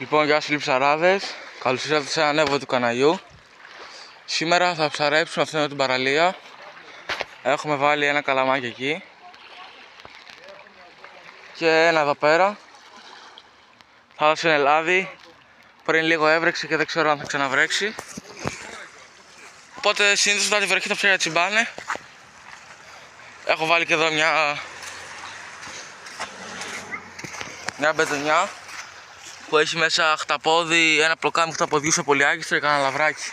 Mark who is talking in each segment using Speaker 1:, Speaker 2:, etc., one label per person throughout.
Speaker 1: Λοιπόν, γεια σας λιψαράδες, καλώς ήρθατε σε ένα νέο βίντεο του καναλιού. Σήμερα θα ψαρέψουμε αυτήν εδώ την παραλία. Έχουμε βάλει ένα καλαμάκι εκεί και ένα εδώ πέρα. Θάλασσα είναι λάδι, πριν λίγο έβρεξε και δεν ξέρω αν θα ξαναβρέξει. Οπότε συνήθως όταν τη βροχή τα ψάρια τσιμπάνε. Έχω βάλει και εδώ μια μπετονιά που έχει μέσα χταπόδι, ένα πλοκάμι χταποδιού σε πολυάγιστρο και κανένα λαβράκι.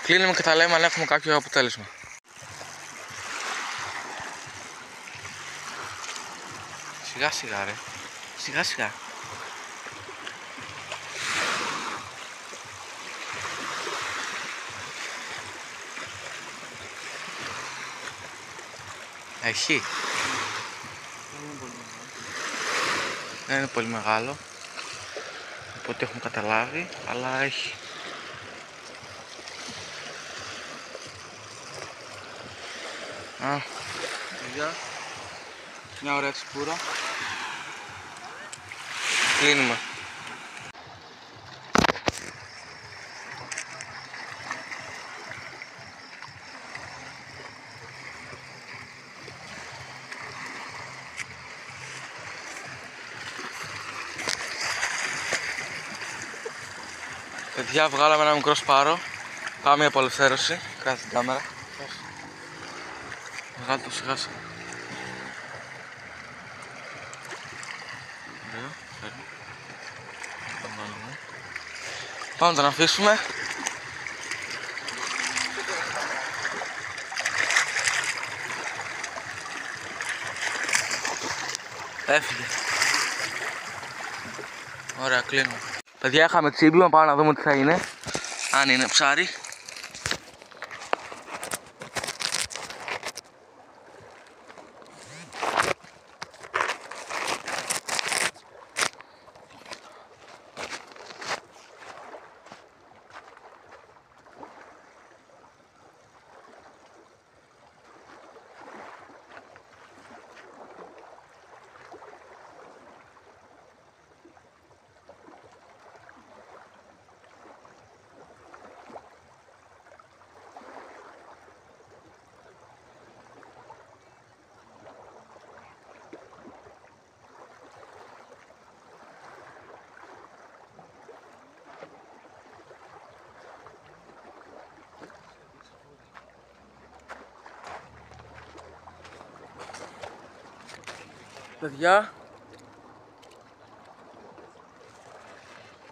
Speaker 1: Κλείνουμε και τα λέμε αν έχουμε κάποιο αποτέλεσμα. Σιγά σιγά ρε, σιγά σιγά. Έχει. Δεν είναι πολύ μεγάλο, από ό,τι έχουμε καταλάβει, αλλά έχει. Μια ωραία τσιπούρα. Κλείνουμε. Παιδιά, βγάλαμε ένα μικρό σπάρο. Πάμε για απελευθέρωση. Κάτσε την κάμερα. Βγάλε το σιγά σιγά. Πάμε να τον αφήσουμε. Έφυγε. Ωραία, κλείνουμε. Παιδιά, είχαμε τσίμπημα, πάμε να δούμε τι θα είναι. Αν είναι ψάρι. Παιδιά,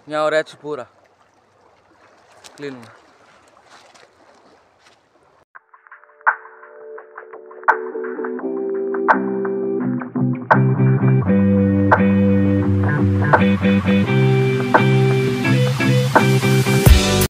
Speaker 1: μια ωραία τσιπούρα. Κλείνουμε.
Speaker 2: Thank you.